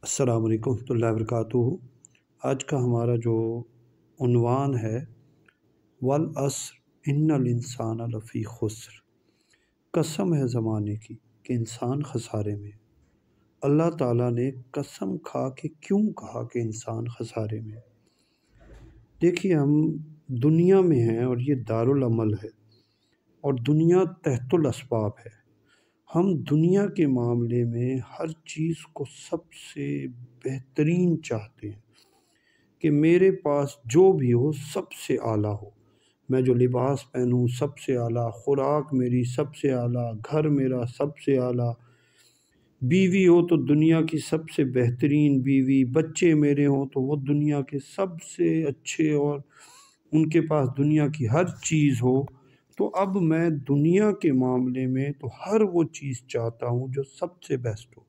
السلام علیکم ورحمۃ اللہ وبرکاتہ۔ آج کا ہمارا جو عنوان ہے والعصر ان الانسان لفی خسر، قسم ہے زمانے کی کہ انسان خسارے میں۔ اللہ تعالیٰ نے قسم کھا کے کیوں کہا کہ انسان خسارے میں؟ دیکھیے، ہم دنیا میں ہیں اور یہ دارالعمل ہے اور دنیا تحت الاسباب ہے۔ ہم دنیا کے معاملے میں ہر چیز کو سب سے بہترین چاہتے ہیں کہ میرے پاس جو بھی ہو سب سے اعلیٰ ہو، میں جو لباس پہنوں سب سے اعلیٰ، خوراک میری سب سے اعلیٰ، گھر میرا سب سے اعلیٰ، بیوی ہو تو دنیا کی سب سے بہترین بیوی، بچے میرے ہوں تو وہ دنیا کے سب سے اچھے اور ان کے پاس دنیا کی ہر چیز ہو۔ تو اب میں دنیا کے معاملے میں تو ہر وہ چیز چاہتا ہوں جو سب سے بیسٹ ہو،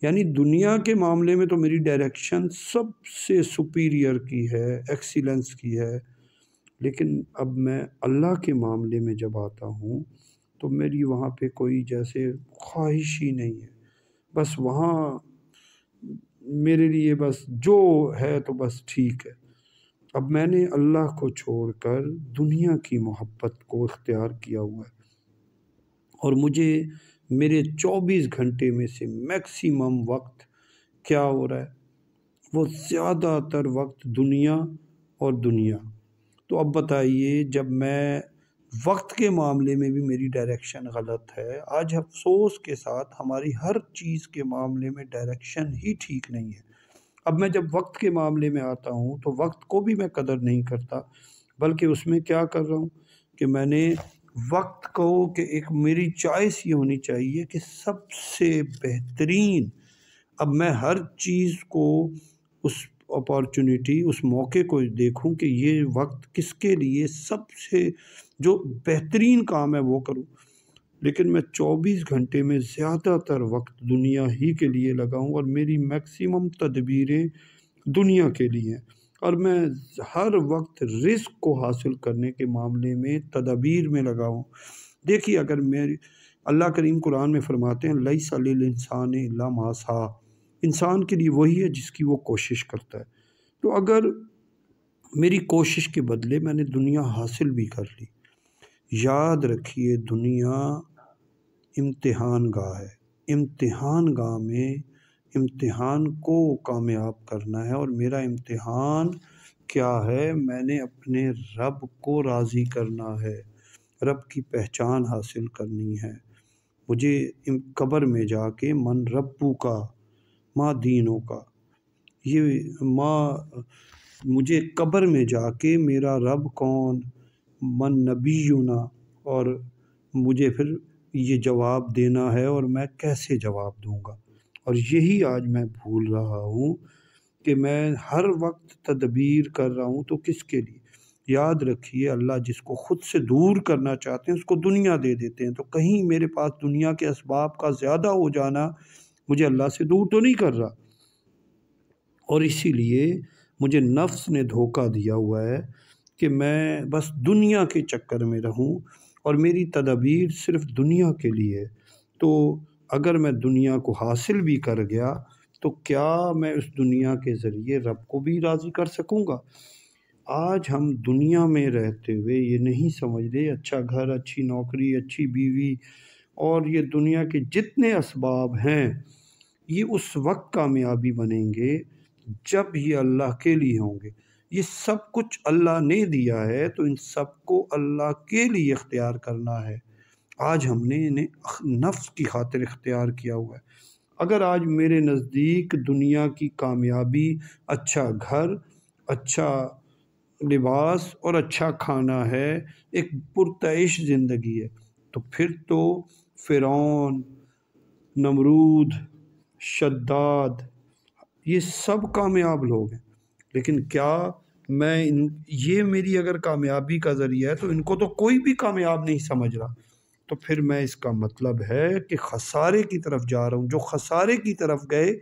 یعنی دنیا کے معاملے میں تو میری ڈائریکشن سب سے سپیریئر کی ہے، ایکسیلنس کی ہے، لیکن اب میں اللہ کے معاملے میں جب آتا ہوں تو میری وہاں پہ کوئی جیسے خواہش ہی نہیں ہے، بس وہاں میرے لیے بس جو ہے تو بس ٹھیک ہے۔ اب میں نے اللہ کو چھوڑ کر دنیا کی محبت کو اختیار کیا ہوا ہے، اور مجھے میرے 24 گھنٹے میں سے میکسیمم وقت کیا ہو رہا ہے، وہ زیادہ تر وقت دنیا اور دنیا۔ تو اب بتائیے، جب میں وقت کے معاملے میں بھی میری ڈائریکشن غلط ہے، آج افسوس کے ساتھ ہماری ہر چیز کے معاملے میں ڈائریکشن ہی ٹھیک نہیں ہے۔ اب میں جب وقت کے معاملے میں آتا ہوں تو وقت کو بھی میں قدر نہیں کرتا، بلکہ اس میں کیا کر رہا ہوں کہ میں نے وقت کو کہ ایک میری چوائس یہ ہونی چاہیے کہ سب سے بہترین، اب میں ہر چیز کو اس اپارچونیٹی، اس موقع کو دیکھوں کہ یہ وقت کس کے لیے سب سے جو بہترین کام ہے وہ کروں، لیکن میں 24 گھنٹے میں زیادہ تر وقت دنیا ہی کے لیے لگاؤں اور میری میکسیمم تدبیریں دنیا کے لیے ہیں، اور میں ہر وقت رزق کو حاصل کرنے کے معاملے میں تدابیر میں لگاؤں۔ دیکھیے، اگر میری اللہ کریم قرآن میں فرماتے ہیں لیس للانسان الا ما سعی، انسان کے لیے وہی ہے جس کی وہ کوشش کرتا ہے۔ تو اگر میری کوشش کے بدلے میں نے دنیا حاصل بھی کر لی، یاد رکھیے دنیا امتحان گاہ ہے، امتحان گاہ میں امتحان کو کامیاب کرنا ہے، اور میرا امتحان کیا ہے؟ میں نے اپنے رب کو راضی کرنا ہے، رب کی پہچان حاصل کرنی ہے۔ مجھے قبر میں جا کے من ربو کا ماں دینوں کا، یہ مجھے قبر میں جا کے میرا رب کون، من نبینا، اور مجھے پھر یہ جواب دینا ہے، اور میں کیسے جواب دوں گا؟ اور یہی آج میں بھول رہا ہوں کہ میں ہر وقت تدبیر کر رہا ہوں تو کس کے لیے؟ یاد رکھیے، اللہ جس کو خود سے دور کرنا چاہتے ہیں اس کو دنیا دے دیتے ہیں، تو کہیں میرے پاس دنیا کے اسباب کا زیادہ ہو جانا مجھے اللہ سے دور تو نہیں کر رہا، اور اسی لیے مجھے نفس نے دھوکہ دیا ہوا ہے کہ میں بس دنیا کے چکر میں رہوں اور میری تدابیر صرف دنیا کے لیے۔ تو اگر میں دنیا کو حاصل بھی کر گیا تو کیا میں اس دنیا کے ذریعے رب کو بھی راضی کر سکوں گا؟ آج ہم دنیا میں رہتے ہوئے یہ نہیں سمجھتے اچھا گھر، اچھی نوکری، اچھی بیوی اور یہ دنیا کے جتنے اسباب ہیں، یہ اس وقت کامیابی بنیں گے جب یہ اللہ کے لیے ہوں گے۔ یہ سب کچھ اللہ نے دیا ہے تو ان سب کو اللہ کے لیے اختیار کرنا ہے۔ آج ہم نے انہیں نفس کی خاطر اختیار کیا ہوا ہے۔ اگر آج میرے نزدیک دنیا کی کامیابی اچھا گھر، اچھا لباس اور اچھا کھانا ہے، ایک پرتعیش زندگی ہے، تو پھر تو فرعون، نمرود، شداد، یہ سب کامیاب لوگ ہیں، لیکن کیا میں یہ میری اگر کامیابی کا ذریعہ ہے تو ان کو تو کوئی بھی کامیاب نہیں سمجھ رہا، تو پھر میں اس کا مطلب ہے کہ خسارے کی طرف جا رہا ہوں۔ جو خسارے کی طرف گئے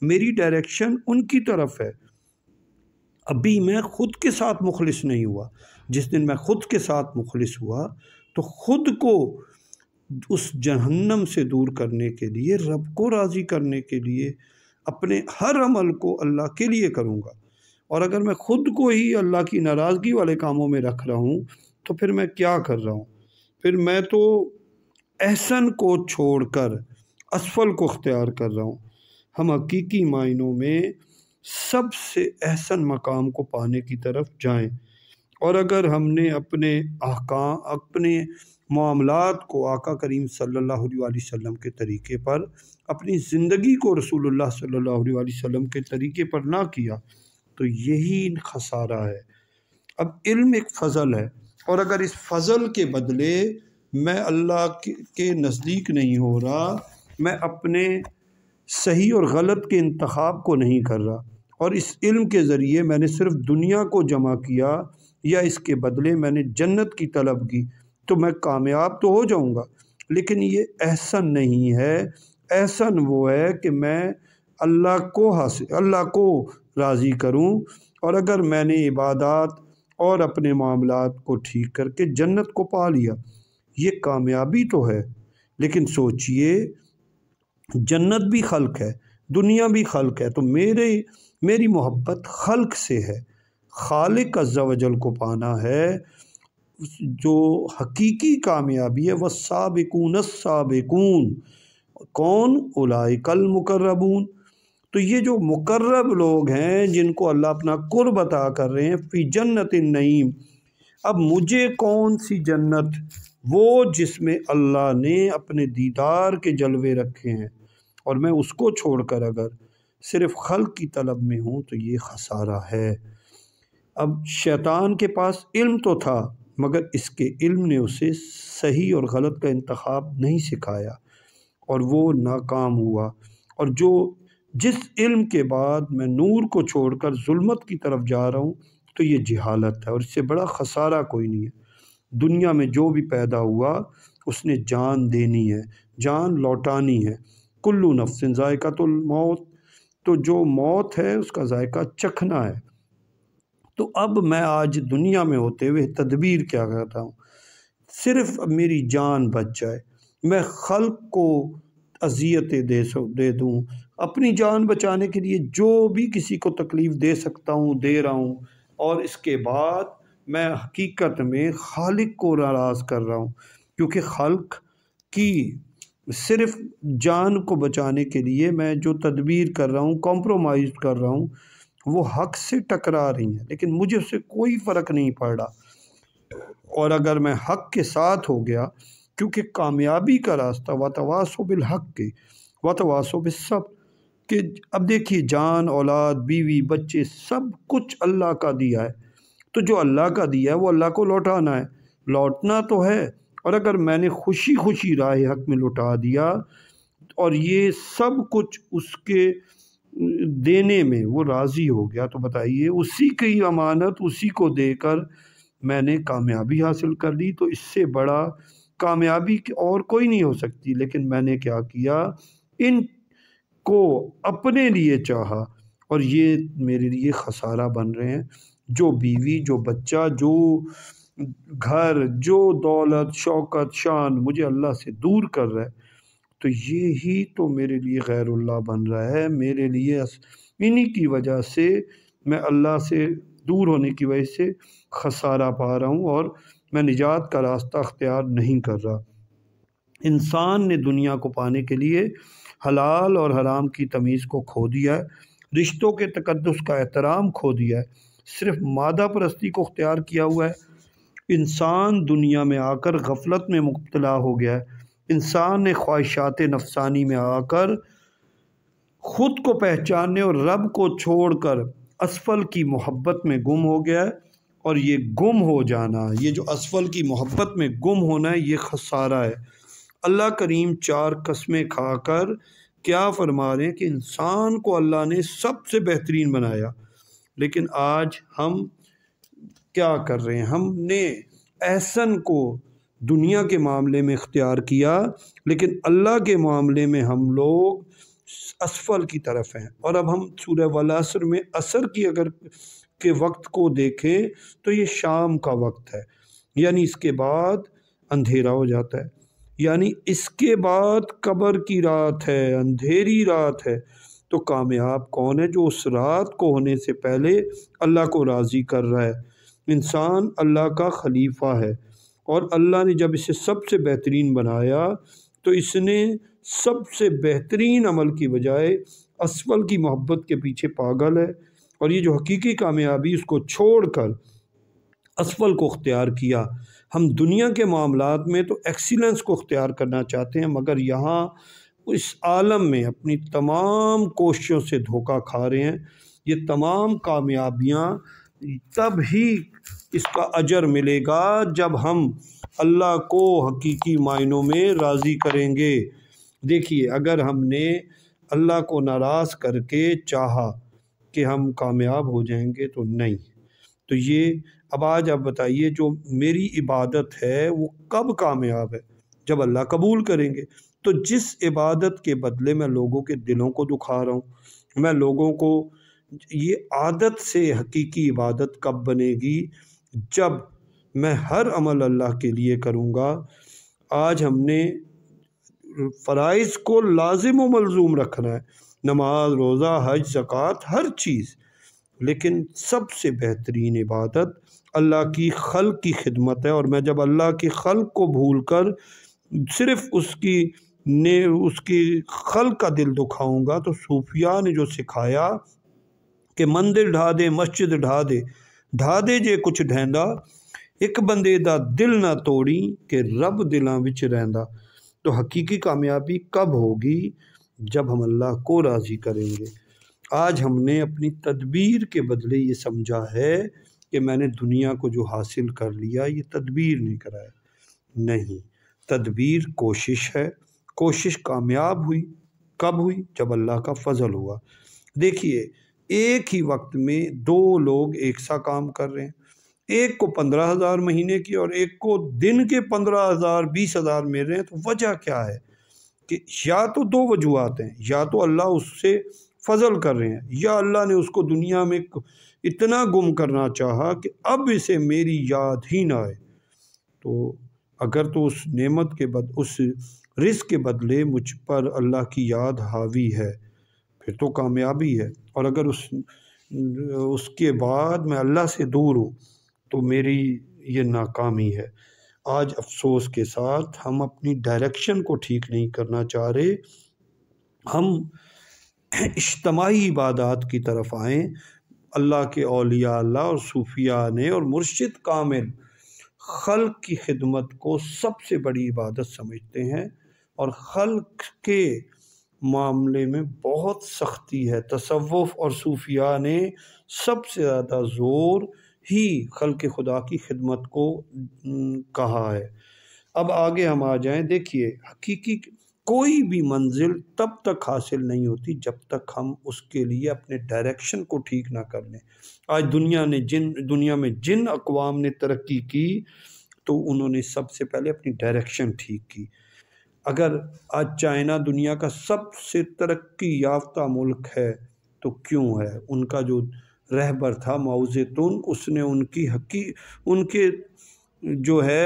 میری ڈائریکشن ان کی طرف ہے۔ ابھی میں خود کے ساتھ مخلص نہیں ہوا، جس دن میں خود کے ساتھ مخلص ہوا تو خود کو اس جہنم سے دور کرنے کے لیے، رب کو راضی کرنے کے لیے اپنے ہر عمل کو اللہ کے لیے کروں گا، اور اگر میں خود کو ہی اللہ کی ناراضگی والے کاموں میں رکھ رہا ہوں تو پھر میں کیا کر رہا ہوں؟ پھر میں تو احسن کو چھوڑ کر اسفل کو اختیار کر رہا ہوں۔ ہم حقیقی معنوں میں سب سے احسن مقام کو پانے کی طرف جائیں، اور اگر ہم نے اپنے احکام، اپنے معاملات کو آقا کریم صلی اللہ علیہ وسلم کے طریقے پر، اپنی زندگی کو رسول اللہ صلی اللہ علیہ وسلم کے طریقے پر نہ کیا تو یہی خسارہ ہے۔ اب علم ایک فضل ہے، اور اگر اس فضل کے بدلے میں اللہ کے نزدیک نہیں ہو رہا، میں اپنے صحیح اور غلط کے انتخاب کو نہیں کر رہا، اور اس علم کے ذریعے میں نے صرف دنیا کو جمع کیا یا اس کے بدلے میں نے جنت کی طلب کی، تو میں کامیاب تو ہو جاؤں گا، لیکن یہ احسن نہیں ہے۔ احسن وہ ہے کہ میں اللہ کو راضی کروں، اور اگر میں نے عبادات اور اپنے معاملات کو ٹھیک کر کے جنت کو پا لیا، یہ کامیابی تو ہے۔ لیکن سوچئے، جنت بھی خلق ہے، دنیا بھی خلق ہے، تو میری محبت خلق سے ہے، خالق عز و جل کو پانا ہے۔ جو حقیقی کامیابی ہے، والسابقون السابقون، کون؟ اولئک المقربون۔ تو یہ جو مقرب لوگ ہیں جن کو اللہ اپنا قرب عطا کر رہے ہیں، فی جنت النعیم۔ اب مجھے کون سی جنت؟ وہ جس میں اللہ نے اپنے دیدار کے جلوے رکھے ہیں، اور میں اس کو چھوڑ کر اگر صرف خلق کی طلب میں ہوں تو یہ خسارہ ہے۔ اب شیطان کے پاس علم تو تھا، مگر اس کے علم نے اسے صحیح اور غلط کا انتخاب نہیں سکھایا، اور وہ ناکام ہوا۔ اور جس علم کے بعد میں نور کو چھوڑ کر ظلمت کی طرف جا رہا ہوں تو یہ جہالت ہے، اور اس سے بڑا خسارہ کوئی نہیں ہے۔ دنیا میں جو بھی پیدا ہوا اس نے جان دینی ہے، جان لوٹانی ہے۔ کلو نفس ذائقۃ الموت، تو جو موت ہے اس کا ذائقہ چکھنا ہے۔ تو اب میں آج دنیا میں ہوتے ہوئے تدبیر کیا کرتا ہوں؟ صرف میری جان بچ جائے، میں خلق کو اذیتیں دے دوں، اپنی جان بچانے کے لیے جو بھی کسی کو تکلیف دے سکتا ہوں دے رہا ہوں، اور اس کے بعد میں حقیقت میں خالق کو ناراض کر رہا ہوں، کیونکہ خلق کی صرف جان کو بچانے کے لیے میں جو تدبیر کر رہا ہوں، کمپرومائز کر رہا ہوں، وہ حق سے ٹکرا رہی ہیں، لیکن مجھے اس سے کوئی فرق نہیں پڑ رہا۔ اور اگر میں حق کے ساتھ ہو گیا، کیونکہ کامیابی کا راستہ وتواصوا بالحق وتواصوا بالصبر، کہ اب دیکھیے جان، اولاد، بیوی، بچے، سب کچھ اللہ کا دیا ہے، تو جو اللہ کا دیا ہے وہ اللہ کو لوٹانا ہے، لوٹنا تو ہے۔ اور اگر میں نے خوشی خوشی راہ حق میں لوٹا دیا اور یہ سب کچھ اس کے دینے میں وہ راضی ہو گیا، تو بتائیے اسی کی امانت اسی کو دے کر میں نے کامیابی حاصل کر لی، تو اس سے بڑا کامیابی اور کوئی نہیں ہو سکتی۔ لیکن میں نے کیا کیا؟ ان کو اپنے لیے چاہا، اور یہ میرے لیے خسارہ بن رہے ہیں۔ جو بیوی، جو بچہ، جو گھر، جو دولت، شوکت، شان مجھے اللہ سے دور کر رہا ہے، تو یہی تو میرے لیے غیر اللہ بن رہا ہے۔ میرے لیے انہی کی وجہ سے میں اللہ سے دور ہونے کی وجہ سے خسارہ پا رہا ہوں، اور میں نجات کا راستہ اختیار نہیں کر رہا۔ انسان نے دنیا کو پانے کے لیے حلال اور حرام کی تمیز کو کھو دیا ہے، رشتوں کے تقدس کا احترام کھو دیا ہے، صرف مادہ پرستی کو اختیار کیا ہوا ہے۔ انسان دنیا میں آ کر غفلت میں مبتلا ہو گیا ہے۔ انسان نے خواہشات نفسانی میں آ کر خود کو پہچاننے اور رب کو چھوڑ کر اسفل کی محبت میں گم ہو گیا ہے، اور یہ گم ہو جانا، یہ جو اسفل کی محبت میں گم ہونا ہے، یہ خسارہ ہے۔ اللہ کریم 4 قسمیں کھا کر کیا فرما رہے ہیں کہ انسان کو اللہ نے سب سے بہترین بنایا، لیکن آج ہم کیا کر رہے ہیں؟ ہم نے احسن کو دنیا کے معاملے میں اختیار کیا، لیکن اللہ کے معاملے میں ہم لوگ اسفل کی طرف ہیں۔ اور اب ہم سورہ والعصر میں عصر کی اگر کے وقت کو دیکھیں تو یہ شام کا وقت ہے، یعنی اس کے بعد اندھیرا ہو جاتا ہے، یعنی اس کے بعد قبر کی رات ہے، اندھیری رات ہے۔ تو کامیاب کون ہے؟ جو اس رات کو ہونے سے پہلے اللہ کو راضی کر رہا ہے۔ انسان اللہ کا خلیفہ ہے، اور اللہ نے جب اسے سب سے بہترین بنایا تو اس نے سب سے بہترین عمل کی بجائے اسفل کی محبت کے پیچھے پاگل ہے، اور یہ جو حقیقی کامیابی اس کو چھوڑ کر اسفل کو اختیار کیا۔ ہم دنیا کے معاملات میں تو ایکسیلنس کو اختیار کرنا چاہتے ہیں، مگر یہاں اس عالم میں اپنی تمام کوششوں سے دھوکہ کھا رہے ہیں۔ یہ تمام کامیابیاں تب ہی اس کا اجر ملے گا جب ہم اللہ کو حقیقی معنوں میں راضی کریں گے۔ دیکھیے، اگر ہم نے اللہ کو ناراض کر کے چاہا کہ ہم کامیاب ہو جائیں گے تو نہیں۔ تو یہ اب آج آپ بتائیے، جو میری عبادت ہے وہ کب کامیاب ہے؟ جب اللہ قبول کریں گے۔ تو جس عبادت کے بدلے میں لوگوں کے دلوں کو دکھا رہا ہوں، میں لوگوں کو یہ عادت سے حقیقی عبادت کب بنے گی؟ جب میں ہر عمل اللہ کے لیے کروں گا۔ آج ہم نے فرائض کو لازم و ملزوم رکھنا ہے، نماز، روزہ، حج، زکوٰۃ، ہر چیز، لیکن سب سے بہترین عبادت اللہ کی خلق کی خدمت ہے۔ اور میں جب اللہ کی خلق کو بھول کر صرف اس کی خلق کا دل دکھاؤں گا، تو صوفیاء نے جو سکھایا کہ مندر ڈھا دے، مسجد ڈھا دے جے کچھ ڈھیندا، ایک بندے دا دل نہ توڑی کہ رب دلاں وچ رہندا۔ تو حقیقی کامیابی کب ہوگی؟ جب ہم اللہ کو راضی کریں گے۔ آج ہم نے اپنی تدبیر کے بدلے یہ سمجھا ہے کہ میں نے دنیا کو جو حاصل کر لیا، یہ تدبیر نہیں کرایا۔ نہیں، تدبیر کوشش ہے۔ کوشش کامیاب ہوئی کب ہوئی؟ جب اللہ کا فضل ہوا۔ دیکھیے، ایک ہی وقت میں دو لوگ ایک سا کام کر رہے ہیں، ایک کو 15,000 مہینے کی اور ایک کو دن کے 15,000 20,000 مل رہے ہیں۔ تو وجہ کیا ہے؟ کہ یا تو دو وجوہات ہیں، یا تو اللہ اس سے فضل کر رہے ہیں، یا اللہ نے اس کو دنیا میں اتنا گم کرنا چاہا کہ اب اسے میری یاد ہی نہ آئے۔ تو اگر تو اس نعمت کے اس رزق کے بدلے مجھ پر اللہ کی یاد حاوی ہے، پھر تو کامیابی ہے۔ اور اگر اس کے بعد میں اللہ سے دور ہوں تو میری یہ ناکامی ہے۔ آج افسوس کے ساتھ ہم اپنی ڈائریکشن کو ٹھیک نہیں کرنا چاہ رہے۔ ہم اجتماعی عبادات کی طرف آئیں۔ اللہ کے اولیاء اللہ اور صوفیاء نے اور مرشد کامل خلق کی خدمت کو سب سے بڑی عبادت سمجھتے ہیں، اور خلق کے معاملے میں بہت سختی ہے۔ تصوف اور صوفیاء نے سب سے زیادہ زور ہی خلق خدا کی خدمت کو کہا ہے۔ اب آگے ہم آ جائیں۔ دیکھیے، حقیقی کوئی بھی منزل تب تک حاصل نہیں ہوتی جب تک ہم اس کے لیے اپنے ڈائریکشن کو ٹھیک نہ کر لیں۔ آج دنیا میں جن اقوام نے ترقی کی تو انہوں نے سب سے پہلے اپنی ڈائریکشن ٹھیک کی۔ اگر آج چائنا دنیا کا سب سے ترقی یافتہ ملک ہے تو کیوں ہے؟ ان کا جو رہبر تھا ماؤ زیتون، اس نے ان کے جو ہے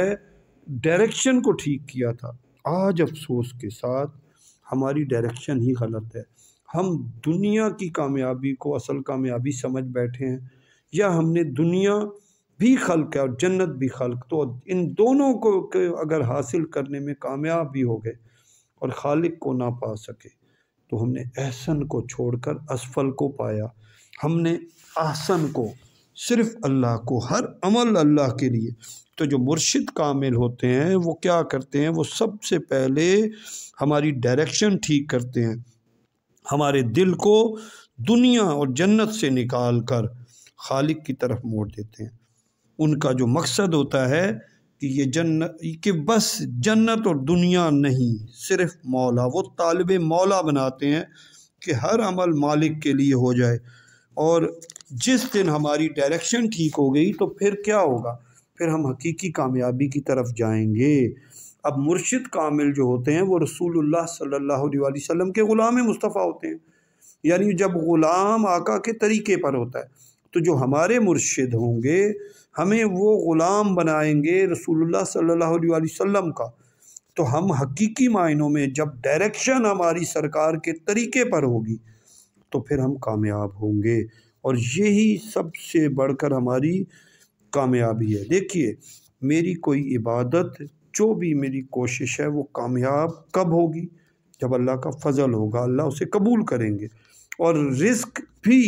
ڈائریکشن کو ٹھیک کیا تھا۔ آج افسوس کے ساتھ ہماری ڈائریکشن ہی غلط ہے۔ ہم دنیا کی کامیابی کو اصل کامیابی سمجھ بیٹھے ہیں، یا ہم نے دنیا بھی خلق ہے اور جنت بھی خلق، تو ان دونوں کو اگر حاصل کرنے میں کامیاب بھی ہو گئے اور خالق کو نہ پا سکے تو ہم نے احسن کو چھوڑ کر اسفل کو پایا۔ ہم نے احسن کو، صرف اللہ کو، ہر عمل اللہ کے لیے۔ تو جو مرشد کامل ہوتے ہیں وہ کیا کرتے ہیں؟ وہ سب سے پہلے ہماری ڈائریکشن ٹھیک کرتے ہیں، ہمارے دل کو دنیا اور جنت سے نکال کر خالق کی طرف موڑ دیتے ہیں۔ ان کا جو مقصد ہوتا ہے کہ کہ بس جنت اور دنیا نہیں، صرف مولا۔ وہ طالب مولا بناتے ہیں کہ ہر عمل مالک کے لیے ہو جائے۔ اور جس دن ہماری ڈائریکشن ٹھیک ہو گئی تو پھر کیا ہوگا؟ پھر ہم حقیقی کامیابی کی طرف جائیں گے۔ اب مرشد کامل جو ہوتے ہیں وہ رسول اللہ صلی اللہ علیہ وسلم کے غلام مصطفیٰ ہوتے ہیں، یعنی جب غلام آقا کے طریقے پر ہوتا ہے تو جو ہمارے مرشد ہوں گے ہمیں وہ غلام بنائیں گے رسول اللہ صلی اللہ علیہ وسلم کا۔ تو ہم حقیقی معنوں میں جب ڈائریکشن ہماری سرکار کے طریقے پر ہوگی تو پھر ہم کامیاب ہوں گے، اور یہی سب سے بڑھ کر ہماری کامیابی ہے۔ دیکھیے، میری کوئی عبادت، جو بھی میری کوشش ہے، وہ کامیاب کب ہوگی؟ جب اللہ کا فضل ہوگا، اللہ اسے قبول کریں گے۔ اور رزق بھی،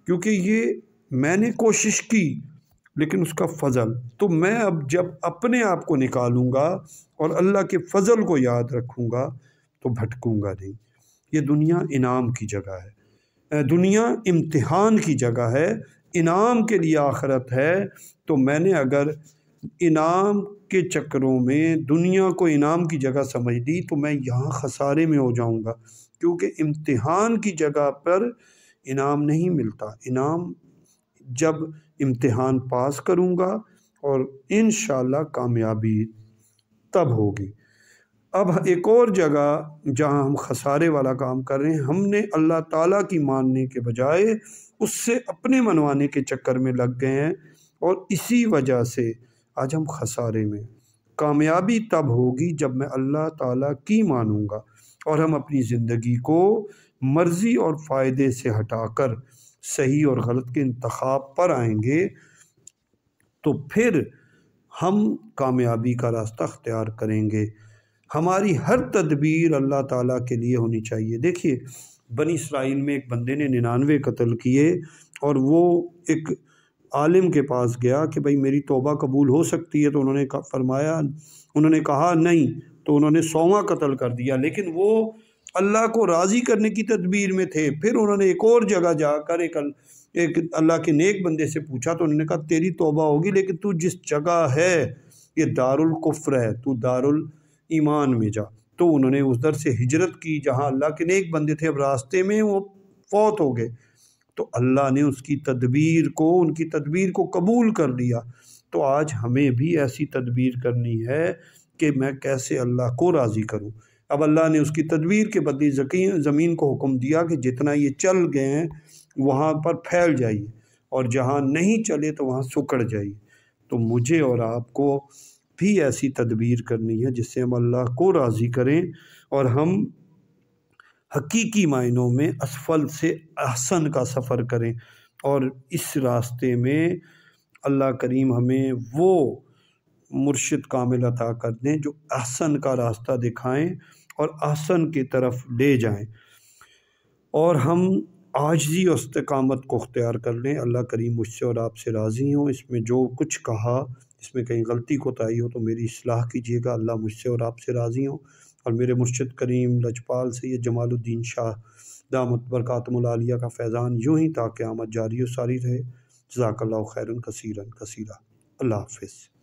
کیونکہ یہ میں نے کوشش کی لیکن اس کا فضل، تو میں اب جب اپنے آپ کو نکالوں گا اور اللہ کے فضل کو یاد رکھوں گا تو بھٹکوں گا نہیں۔ یہ دنیا انعام کی جگہ ہے، دنیا امتحان کی جگہ ہے، انعام کے لیے آخرت ہے۔ تو میں نے اگر انعام کے چکروں میں دنیا کو انعام کی جگہ سمجھ لی تو میں یہاں خسارے میں ہو جاؤں گا، کیونکہ امتحان کی جگہ پر انعام نہیں ملتا۔ انعام جب امتحان پاس کروں گا اور انشاءاللہ کامیابی تب ہوگی۔ اب ایک اور جگہ جہاں ہم خسارے والا کام کر رہے ہیں، ہم نے اللہ تعالیٰ کی ماننے کے بجائے اس سے اپنے منوانے کے چکر میں لگ گئے ہیں، اور اسی وجہ سے آج ہم خسارے میں۔ کامیابی تب ہوگی جب میں اللہ تعالیٰ کی مانوں گا اور ہم اپنی زندگی کو مرضی اور فائدے سے ہٹا کر صحیح اور غلط کے انتخاب پر آئیں گے، تو پھر ہم کامیابی کا راستہ اختیار کریں گے۔ ہماری ہر تدبیر اللہ تعالیٰ کے لیے ہونی چاہیے۔ دیکھیے، بنی اسرائیل میں ایک بندے نے 99 قتل کیے، اور وہ ایک عالم کے پاس گیا کہ بھائی میری توبہ قبول ہو سکتی ہے، تو انہوں نے کہا نہیں، تو انہوں نے 100واں قتل کر دیا، لیکن وہ اللہ کو راضی کرنے کی تدبیر میں تھے۔ پھر انہوں نے ایک اور جگہ جا کر ایک اللہ کے نیک بندے سے پوچھا، تو انہوں نے کہا تیری توبہ ہوگی، لیکن تو جس جگہ ہے یہ دارالکفر ہے، تو دارالایمان میں جا۔ تو انہوں نے ادھر سے ہجرت کی جہاں اللہ کے نیک بندے تھے، اب راستے میں وہ فوت ہو گئے، تو اللہ نے ان کی تدبیر کو قبول کر لیا۔ تو آج ہمیں بھی ایسی تدبیر کرنی ہے کہ میں کیسے اللہ کو راضی کروں۔ اب اللہ نے اس کی تدبیر کے بدلے زمین کو حکم دیا کہ جتنا یہ چل گئے ہیں وہاں پر پھیل جائیے، اور جہاں نہیں چلے تو وہاں سکڑ جائیے۔ تو مجھے اور آپ کو بھی ایسی تدبیر کرنی ہے جس سے ہم اللہ کو راضی کریں، اور ہم حقیقی معنوں میں اسفل سے احسن کا سفر کریں، اور اس راستے میں اللہ کریم ہمیں وہ مرشد کامل عطا کر دیں جو احسن کا راستہ دکھائیں اور احسن کی طرف لے جائیں، اور ہم عاجزی اور استقامت کو اختیار کر لیں۔ اللہ کریم مجھ سے اور آپ سے راضی ہوں۔ اس میں جو کچھ کہا، اس میں کہیں غلطی کوتاہی ہو تو میری اصلاح کیجیے گا۔ اللہ مجھ سے اور آپ سے راضی ہوں، اور میرے مرشد کریم لجپال سید جمال الدین شاہ دامت برکاتہم العالیہ کا فیضان یوں ہی تا قیامت جاری و ساری رہے۔ جزاک اللہ خیرا کثیرا کثیرا۔ اللہ حافظ۔